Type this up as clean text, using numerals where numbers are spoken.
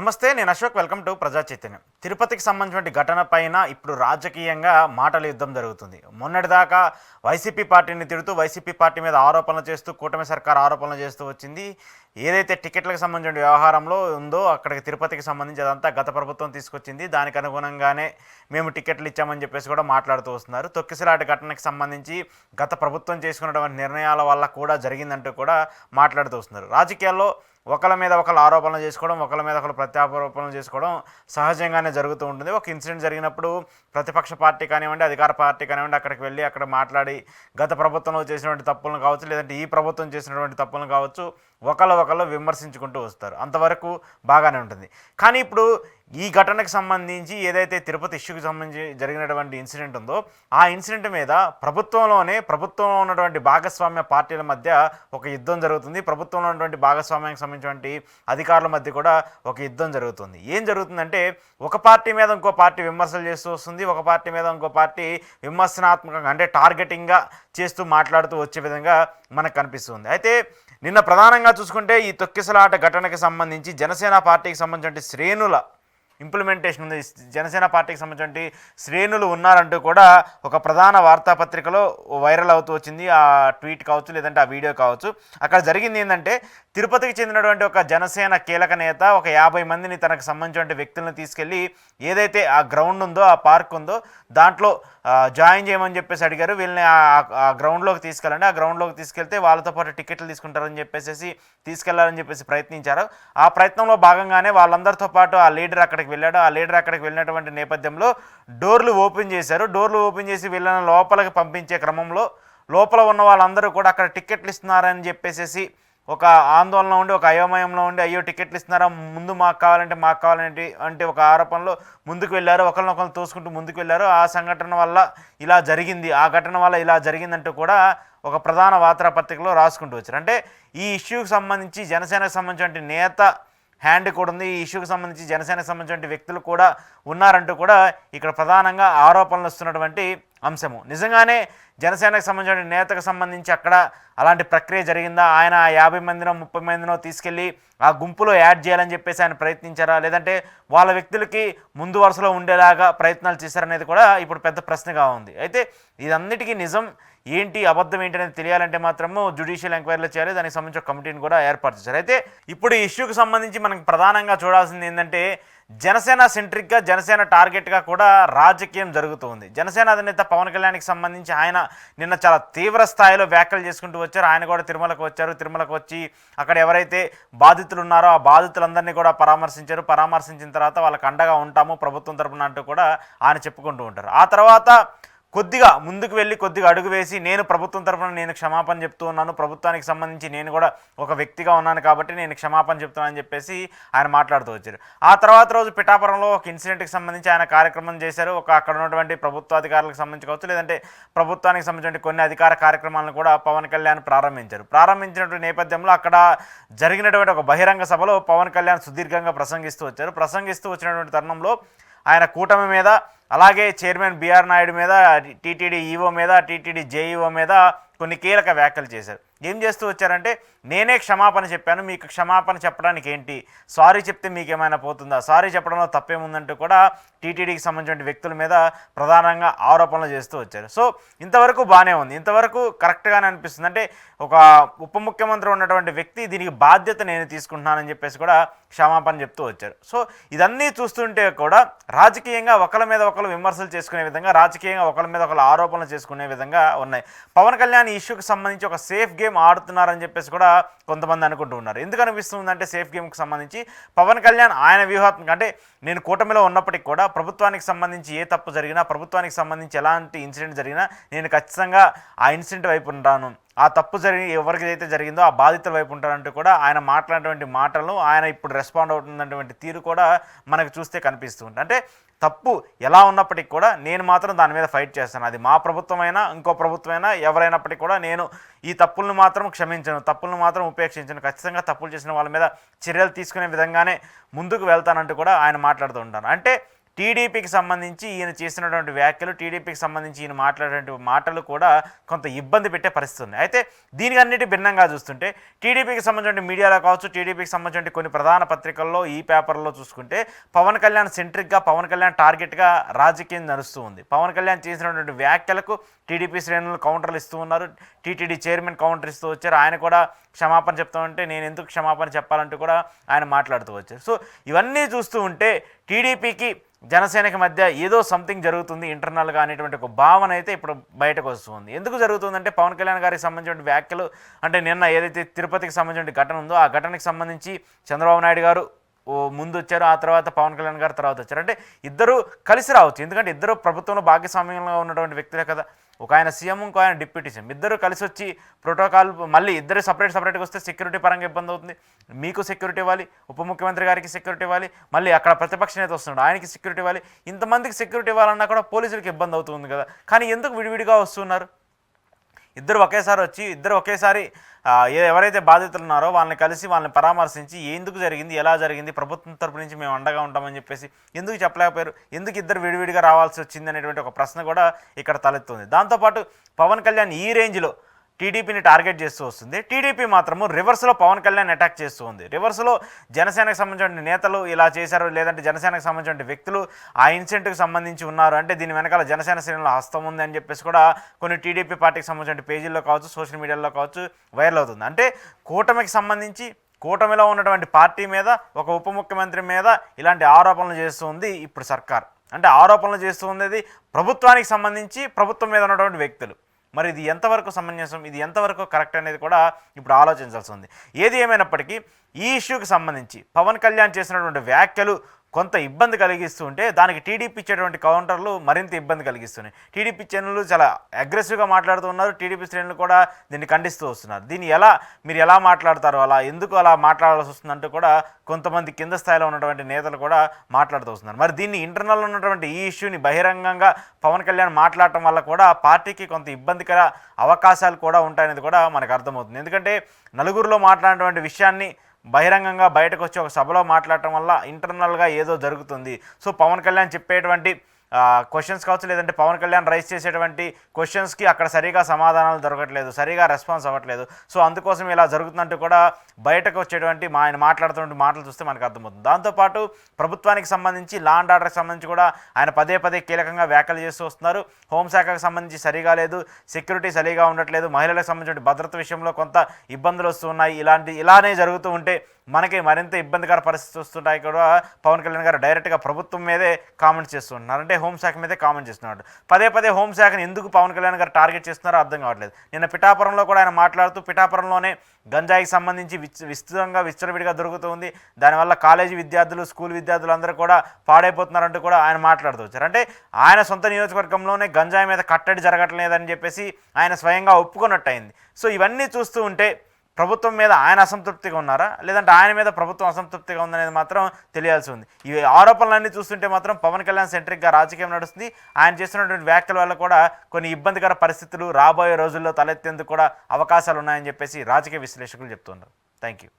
నమస్తే, నేను Ashok. Welcome to ప్రజా చైతన్యం. తిరుపతికి సంబంధించిన ఘటన పైన ఇప్పుడు రాజకీయంగా మాటల యుద్ధం జరుగుతుంది. మొన్నటిదాకా వైసీపీ పార్టీని తిడుతూ వైసీపీ పార్టీ మీద ఆరోపణలు చేస్తూ కూటమి సర్కార్ ఆరోపణలు చేస్తూ వచ్చింది. ఏదైతే టికెట్లకు సంబంధించిన వ్యవహారంలో ఉందో అక్కడికి తిరుపతికి సంబంధించి అదంతా గత ప్రభుత్వం తీసుకొచ్చింది. దానికి అనుగుణంగానే మేము టికెట్లు ఇచ్చామని చెప్పేసి కూడా మాట్లాడుతూ వస్తున్నారు. తొక్కిసలాట ఘటనకి సంబంధించి గత ప్రభుత్వం చేసుకున్నటువంటి నిర్ణయాల వల్ల కూడా జరిగిందంటూ కూడా మాట్లాడుతూ వస్తున్నారు. రాజకీయాల్లో ఒకళ్ళ మీద ఒకళ్ళు ఆరోపణలు చేసుకోవడం, ఒకళ్ళ మీద ఒకళ్ళు ప్రత్యారోపణలు చేసుకోవడం సహజంగానే జరుగుతూ ఉంటుంది. ఒక ఇన్సిడెంట్ జరిగినప్పుడు ప్రతిపక్ష పార్టీ కానివ్వండి, అధికార పార్టీ కానివ్వండి, అక్కడికి వెళ్ళి అక్కడ మాట్లాడి గత ప్రభుత్వంలో చేసినటువంటి తప్పులను కావచ్చు, లేదంటే ఈ ప్రభుత్వం చేసినటువంటి తప్పులను కావచ్చు, ఒకళ్ళు విమర్శించుకుంటూ వస్తారు. అంతవరకు బాగానే ఉంటుంది. కానీ ఇప్పుడు ఈ ఘటనకు సంబంధించి ఏదైతే తిరుపతి ఇష్యూకి సంబంధించి జరిగినటువంటి ఇన్సిడెంట్ ఉందో ఆ ఇన్సిడెంట్ మీద ప్రభుత్వంలో ఉన్నటువంటి భాగస్వామ్య పార్టీల మధ్య ఒక యుద్ధం జరుగుతుంది. ప్రభుత్వంలో ఉన్నటువంటి భాగస్వామ్యానికి సంబంధించినటువంటి అధికారుల మధ్య కూడా ఒక యుద్ధం జరుగుతుంది. ఏం జరుగుతుందంటే ఒక పార్టీ మీద ఇంకో పార్టీ విమర్శలు చేస్తూ వస్తుంది, ఒక పార్టీ మీద ఇంకో పార్టీ విమర్శనాత్మకంగా అంటే టార్గెటింగ్గా చేస్తూ మాట్లాడుతూ వచ్చే విధంగా మనకు కనిపిస్తుంది. అయితే నిన్న ప్రధానంగా చూసుకుంటే ఈ తొక్కిసలాట ఘటనకి సంబంధించి జనసేన పార్టీకి సంబంధించిన శ్రేణుల ఇంప్లిమెంటేషన్ ఉంది. జనసేన పార్టీకి సంబంధించిన శ్రేణులు ఉన్నారంటూ కూడా ఒక ప్రధాన వార్తాపత్రికలో వైరల్ అవుతూ వచ్చింది. ఆ ట్వీట్ కావచ్చు, లేదంటే ఆ వీడియో కావచ్చు. అక్కడ జరిగింది ఏంటంటే తిరుపతికి చెందినటువంటి ఒక జనసేన కీలక నేత ఒక 50 మందిని తనకు సంబంధించిన వ్యక్తులను తీసుకెళ్ళి ఏదైతే ఆ గ్రౌండ్ ఉందో, ఆ పార్క్ ఉందో దాంట్లో జాయిన్ చేయమని చెప్పేసి అడిగారు. వీళ్ళని ఆ గ్రౌండ్లోకి తీసుకెళ్ళండి, ఆ గ్రౌండ్లోకి తీసుకెళ్తే వాళ్ళతో పాటు టికెట్లు తీసుకుంటారని చెప్పేసి తీసుకెళ్లాలని చెప్పేసి ప్రయత్నించారు. ఆ ప్రయత్నంలో భాగంగానే వాళ్ళందరితో పాటు ఆ లీడర్ అక్కడికి వెళ్ళాడు. ఆ లీడర్ అక్కడికి వెళ్ళినటువంటి నేపథ్యంలో డోర్లు ఓపెన్ చేశారు. డోర్లు ఓపెన్ చేసి వీళ్ళని లోపలికి పంపించే క్రమంలో లోపల ఉన్న వాళ్ళందరూ కూడా అక్కడ టికెట్లు ఇస్తున్నారని చెప్పేసి ఒక ఆందోళన ఉండి, ఒక అయోమయంలో ఉండి, అయ్యో టికెట్లు ఇస్తున్నారా, ముందు మాకు కావాలంటే అంటే ఒక ఆరోపణలో ముందుకు వెళ్ళారు. ఒకరినొకరు తోసుకుంటూ ముందుకు వెళ్ళారు. ఆ సంఘటన వల్ల ఇలా జరిగింది, ఆ ఘటన వల్ల ఇలా జరిగిందంటూ కూడా ఒక ప్రధాన వార్తాపత్రికలో రాసుకుంటూ వచ్చారు. అంటే ఈ ఇష్యూకి సంబంధించి జనసేనకు సంబంధించిన నేత హ్యాండ్ కూడా ఉంది. ఈ ఇష్యూకి సంబంధించి జనసేనకు సంబంధించిన వ్యక్తులు కూడా ఉన్నారంటూ కూడా ఇక్కడ ప్రధానంగా ఆరోపణలు వస్తున్నటువంటి అంశము. నిజంగానే జనసేనకు సంబంధించిన నేతకు సంబంధించి అక్కడ అలాంటి ప్రక్రియ జరిగిందా? ఆయన 50 మందినో 30 మందినో తీసుకెళ్ళి ఆ గుంపులో యాడ్ చేయాలని చెప్పేసి ఆయన ప్రయత్నించారా, లేదంటే వాళ్ళ వ్యక్తులకి ముందు వరుసలో ఉండేలాగా ప్రయత్నాలు చేశారనేది కూడా ఇప్పుడు పెద్ద ప్రశ్నగా ఉంది. అయితే ఇదన్నిటికీ నిజం ఏంటి, అబద్ధం ఏంటి అనేది తెలియాలంటే మాత్రము జ్యుడిషియల్ ఎంక్వైరీలు చేయాలి. దానికి సంబంధించిన కమిటీని కూడా ఏర్పాటు చేశారు. అయితే ఇప్పుడు ఈ ఇష్యూకి సంబంధించి మనకు ప్రధానంగా చూడాల్సింది ఏంటంటే జనసేన సెంట్రిక్గా, జనసేన టార్గెట్గా కూడా రాజకీయం జరుగుతుంది. జనసేన అధినేత పవన్ కళ్యాణ్కి సంబంధించి ఆయన నిన్న చాలా తీవ్ర స్థాయిలో వ్యాఖ్యలు చేసుకుంటూ వచ్చారు. ఆయన కూడా తిరుమలకు వచ్చారు. తిరుమలకు వచ్చి అక్కడ ఎవరైతే బాధితులు ఉన్నారో ఆ బాధితులందరినీ కూడా పరామర్శించారు. పరామర్శించిన తర్వాత వాళ్ళకి అండగా ఉంటాము ప్రభుత్వం తరపున అంటూ కూడా ఆయన చెప్పుకుంటూ ఉంటారు. ఆ తర్వాత కొద్దిగా ముందుకు వెళ్ళి కొద్దిగా అడుగు వేసి నేను ప్రభుత్వం తరఫున నేను క్షమాపణ చెప్తూ ఉన్నాను, ప్రభుత్వానికి సంబంధించి నేను కూడా ఒక వ్యక్తిగా ఉన్నాను కాబట్టి నేను క్షమాపణ చెప్తున్నానని చెప్పేసి ఆయన మాట్లాడుతూ వచ్చారు. ఆ తర్వాత రోజు పిఠాపురంలో ఒక ఇన్సిడెంట్కి సంబంధించి ఆయన కార్యక్రమం చేశారు. అక్కడ ఉన్నటువంటి ప్రభుత్వ అధికారులకు సంబంధించి కావచ్చు, లేదంటే ప్రభుత్వానికి సంబంధించిన కొన్ని అధికార కార్యక్రమాలను కూడా పవన్ కళ్యాణ్ ప్రారంభించారు. ప్రారంభించినటువంటి నేపథ్యంలో అక్కడ జరిగినటువంటి ఒక బహిరంగ సభలో పవన్ కళ్యాణ్ సుదీర్ఘంగా ప్రసంగిస్తూ వచ్చారు. ప్రసంగిస్తూ వచ్చినటువంటి తరుణంలో ఆయన కూటమి మీద, అలాగే చైర్మన్ బిఆర్ నాయుడు మీద, టీటీడీ ఈవో మీద, టీటీడీ జేఈఓ మీద కొన్ని కీలక వ్యాఖ్యలు చేశారు. ఏం చేస్తూ వచ్చారంటే నేనే క్షమాపణ చెప్పాను, మీకు క్షమాపణ చెప్పడానికి ఏంటి, సారీ చెప్తే మీకేమైనా పోతుందా, సారీ చెప్పడంలో తప్పేముందంటూ కూడా టీటీడీకి సంబంధించిన వ్యక్తుల మీద ప్రధానంగా ఆరోపణలు చేస్తూ వచ్చారు. సో ఇంతవరకు బాగానే ఉంది, ఇంతవరకు కరెక్ట్గానే అనిపిస్తుంది. అంటే ఒక ఉప ముఖ్యమంత్రి ఉన్నటువంటి వ్యక్తి దీనికి బాధ్యత నేను తీసుకుంటున్నానని చెప్పేసి కూడా క్షమాపణ చెప్తూ వచ్చారు. సో ఇదన్నీ చూస్తుంటే కూడా రాజకీయంగా ఒకరి మీద ఒకరు విమర్శలు చేసుకునే విధంగా, రాజకీయంగా ఒకరి మీద ఒకరు ఆరోపణలు చేసుకునే విధంగా ఉన్నాయి. పవన్ కళ్యాణ్ ఈ ఇష్యూకి సంబంధించి ఒక సేఫ్ గేమ్ ఆడుతున్నారని చెప్పేసి కూడా కొంతమంది అనుకుంటూ ఉన్నారు. ఎందుకు అనిపిస్తుందంటే సేఫ్ గేమ్కి సంబంధించి పవన్ కళ్యాణ్ ఆయన వ్యూహాత్మక, అంటే నేను కూటమిలో ఉన్నప్పటికీ కూడా ప్రభుత్వానికి సంబంధించి ఏ తప్పు జరిగినా, ప్రభుత్వానికి సంబంధించి ఎలాంటి ఇన్సిడెంట్ జరిగినా నేను ఖచ్చితంగా ఆ ఇన్సిడెంట్ వైపు ఉంటాను, ఆ తప్పు ఎవరికి అయితే జరిగిందో ఆ బాధితుల వైపు ఉంటారంటూ కూడా ఆయన మాట్లాడినటువంటి మాటలను, ఆయన ఇప్పుడు రెస్పాండ్ అవుతున్నటువంటి తీరు కూడా మనకు చూస్తే కనిపిస్తుంది. అంటే తప్పు ఎలా ఉన్నప్పటికీ కూడా నేను మాత్రం దాని మీద ఫైట్ చేస్తాను. అది మా ప్రభుత్వమైనా ఇంకో ప్రభుత్వమైనా ఎవరైనప్పటికీ కూడా నేను ఈ తప్పులను మాత్రం క్షమించను, తప్పులను మాత్రం ఉపేక్షించను, ఖచ్చితంగా తప్పులు చేసిన వాళ్ళ మీద చర్యలు తీసుకునే విధంగానే ముందుకు వెళ్తానంటూ కూడా ఆయన మాట్లాడుతూ ఉంటాను. అంటే టీడీపీకి సంబంధించి ఈయన చేసినటువంటి వ్యాఖ్యలు, టీడీపీకి సంబంధించి ఈయన మాట్లాడేటువంటి మాటలు కూడా కొంత ఇబ్బంది పెట్టే పరిస్థితి ఉంది. అయితే దీనికి అన్నిటి భిన్నంగా చూస్తుంటే టీడీపీకి సంబంధించిన మీడియాలో కావచ్చు, టీడీపీకి సంబంధించిన కొన్ని ప్రధాన పత్రికల్లో, ఈ పేపర్లో చూసుకుంటే పవన్ కళ్యాణ్ సెంట్రిక్గా, పవన్ కళ్యాణ్ టార్గెట్గా రాజకీయం నడుస్తూ ఉంది. పవన్ కళ్యాణ్ చేసినటువంటి వ్యాఖ్యలకు టీడీపీ శ్రేణులు కౌంటర్లు ఇస్తూ ఉన్నారు. టీటీడీ చైర్మన్ కౌంటర్ ఇస్తూ వచ్చారు. ఆయన కూడా క్షమాపణ చెప్తూ ఉంటే నేను ఎందుకు క్షమాపణ చెప్పాలంటూ కూడా ఆయన మాట్లాడుతూ వచ్చారు. సో ఇవన్నీ చూస్తూ ఉంటే టీడీపీకి జనసేనకి మధ్య ఏదో సంథింగ్ జరుగుతుంది ఇంటర్నల్గా అనేటువంటి ఒక భావన అయితే ఇప్పుడు బయటకు వస్తుంది. ఎందుకు జరుగుతుందంటే పవన్ కళ్యాణ్ గారికి సంబంధించిన వ్యాఖ్యలు, అంటే నిన్న ఏదైతే తిరుపతికి సంబంధించిన ఘటన ఉందో ఆ ఘటనకి సంబంధించి చంద్రబాబు నాయుడు గారు ముందు వచ్చారు, ఆ తర్వాత పవన్ కళ్యాణ్ గారు తర్వాత వచ్చారు. అంటే ఇద్దరు కలిసి రావచ్చు, ఎందుకంటే ఇద్దరు ప్రభుత్వంలో భాగస్వామ్యంగా ఉన్నటువంటి వ్యక్తులే కదా. ఒక ఆయన సీఎం, ఇంకో ఆయన డిప్యూటీ సీఎం, ఇద్దరు కలిసి వచ్చి ప్రోటోకాల్, మళ్ళీ ఇద్దరు సపరేట్గా వస్తే సెక్యూరిటీ పరంగా ఇబ్బంది అవుతుంది. మీకు సెక్యూరిటీ ఇవ్వాలి, ఉప ముఖ్యమంత్రి గారికి సెక్యూరిటీ ఇవ్వాలి, మళ్ళీ అక్కడ ప్రతిపక్ష నేత వస్తున్నాడు ఆయనకి సెక్యూరిటీ ఇవ్వాలి. ఇంతమందికి సెక్యూరిటీ ఇవ్వాలన్నా కూడా పోలీసులకు ఇబ్బంది అవుతుంది కదా. కానీ ఎందుకు విడివిడిగా వస్తున్నారు? ఇద్దరు ఒకేసారి వచ్చి, ఇద్దరు ఒకేసారి ఎవరైతే బాధితులు ఉన్నారో వాళ్ళని కలిసి, వాళ్ళని పరామర్శించి ఎందుకు జరిగింది, ఎలా జరిగింది, ప్రభుత్వం తరపు నుంచి మేము అండగా ఉంటామని చెప్పేసి ఎందుకు చెప్పలేకపోయారు? ఎందుకు ఇద్దరు విడివిడిగా రావాల్సి వచ్చింది అనేటువంటి ఒక ప్రశ్న కూడా ఇక్కడ తలెత్తుంది. దాంతోపాటు పవన్ కళ్యాణ్ ఈ రేంజ్లో టీడీపీని టార్గెట్ చేస్తూ వస్తుంది. టీడీపీ మాత్రము రివర్స్లో పవన్ కళ్యాణ్ అటాక్ చేస్తూ ఉంది. రివర్స్లో జనసేనకు సంబంధించిన నేతలు ఇలా చేశారు, లేదంటే జనసేనకు సంబంధించిన వ్యక్తులు ఆ ఇన్సిడెంట్కి సంబంధించి ఉన్నారు, అంటే దీని వెనకాల జనసేన శ్రేణుల హస్తం ఉంది అని చెప్పేసి కూడా కొన్ని టీడీపీ పార్టీకి సంబంధించిన పేజీల్లో కావచ్చు, సోషల్ మీడియాలో కావచ్చు వైరల్ అవుతుంది. అంటే కూటమికి సంబంధించి, కూటమిలో ఉన్నటువంటి పార్టీ మీద, ఒక ఉప ముఖ్యమంత్రి మీద ఇలాంటి ఆరోపణలు చేస్తూ ఉంది ఇప్పుడు సర్కార్. అంటే ఆరోపణలు చేస్తూ ఉండేది ప్రభుత్వానికి సంబంధించి, ప్రభుత్వం మీద ఉన్నటువంటి వ్యక్తులు. మరి ఇది ఎంతవరకు సమంజసం, ఇది ఎంతవరకు కరెక్ట్ అనేది కూడా ఇప్పుడు ఆలోచించాల్సి ఉంది. ఏది ఏమైనప్పటికీ ఈ ఇష్యూకి సంబంధించి పవన్ కళ్యాణ్ చేసినటువంటి వ్యాఖ్యలు కొంత ఇబ్బంది కలిగిస్తూ ఉంటే దానికి టీడీపీ ఇచ్చేటువంటి కౌంటర్లు మరింత ఇబ్బంది కలిగిస్తున్నాయి. టీడీపీ శ్రేణులు చాలా అగ్రెసివ్గా మాట్లాడుతూ ఉన్నారు. టీడీపీ శ్రేణులు కూడా దీన్ని ఖండిస్తూ వస్తున్నారు. దీన్ని మీరు ఎలా మాట్లాడతారు, అలా ఎందుకు అలా మాట్లాడాల్సి వస్తుందంటూ కూడా కొంతమంది కింద స్థాయిలో ఉన్నటువంటి నేతలు కూడా మాట్లాడుతూ వస్తున్నారు. మరి దీన్ని ఇంటర్నల్ ఉన్నటువంటి ఈ ఇష్యూని బహిరంగంగా పవన్ కళ్యాణ్ మాట్లాడటం వల్ల కూడా పార్టీకి కొంత ఇబ్బందికర అవకాశాలు కూడా ఉంటాయనేది కూడా మనకు అర్థమవుతుంది. ఎందుకంటే నలుగురిలో మాట్లాడినటువంటి విషయాన్ని బహిరంగంగా బయటకు వచ్చి ఒక సభలో మాట్లాడటం వల్ల ఇంటర్నల్గా ఏదో జరుగుతుంది. సో పవన్ కళ్యాణ్ చెప్పేటువంటి క్వశ్చన్స్ కావచ్చు, లేదంటే పవన్ కళ్యాణ్ రైజ్ చేసేటువంటి క్వశ్చన్స్కి అక్కడ సరిగా సమాధానాలు దొరకట్లేదు, సరిగా రెస్పాన్స్ అవ్వట్లేదు. సో అందుకోసం ఇలా జరుగుతుందంటూ కూడా బయటకు వచ్చేటువంటి ఆయన మాట్లాడుతున్న మాటలు చూస్తే మనకు అర్థమవుతుంది. దాంతోపాటు ప్రభుత్వానికి సంబంధించి, లా అండ్ ఆర్డర్కి సంబంధించి కూడా ఆయన పదే కీలకంగా వ్యాఖ్యలు చేస్తూ వస్తున్నారు. హోంశాఖకు సంబంధించి సరిగా లేదు, సెక్యూరిటీ సరిగా ఉండట్లేదు, మహిళలకు సంబంధించిన భద్రత విషయంలో కొంత ఇబ్బందులు వస్తున్నాయి, ఇలానే జరుగుతూ ఉంటే మనకి మరింత ఇబ్బందికర పరిస్థితి వస్తుంటాయి కూడా పవన్ కళ్యాణ్ గారు డైరెక్ట్గా ప్రభుత్వం మీదే కామెంట్స్ చేస్తున్నారు. అంటే హోంశాఖ మీదే కామెంట్ చేస్తున్నాడు. పదే హోంశాఖని ఎందుకు పవన్ కళ్యాణ్ గారు టార్గెట్ చేస్తున్నారో అర్థం కావట్లేదు. నిన్న పిఠాపురంలో కూడా ఆయన మాట్లాడుతూ పిఠాపురంలోనే గంజాయికి సంబంధించి విస్తృతంగా విచ్చలవిడిగా దొరుకుతుంది, దానివల్ల కాలేజీ విద్యార్థులు, స్కూల్ విద్యార్థులు అందరూ కూడా పాడైపోతున్నారంటూ కూడా ఆయన మాట్లాడుతూ వచ్చారు. అంటే ఆయన సొంత నియోజకవర్గంలోనే గంజాయి మీద కట్టడి జరగట్లేదని చెప్పేసి ఆయన స్వయంగా ఒప్పుకున్నట్టు అయింది. సో ఇవన్నీ చూస్తూ ఉంటే ప్రభుత్వం మీద ఆయన అసంతృప్తిగా ఉన్నారా, లేదంటే ఆయన మీద ప్రభుత్వం అసంతృప్తిగా ఉందనేది మాత్రం తెలియాల్సి ఉంది. ఈ ఆరోపణలన్నీ చూస్తుంటే మాత్రం పవన్ కళ్యాణ్ సెంట్రిక్గా రాజకీయం నడుస్తుంది. ఆయన చేస్తున్నటువంటి వ్యాఖ్యల వల్ల కూడా కొన్ని ఇబ్బందికర పరిస్థితులు రాబోయే రోజుల్లో తలెత్తేందుకు కూడా అవకాశాలు ఉన్నాయని చెప్పేసి రాజకీయ విశ్లేషకులు చెప్తున్నారు. Thank you.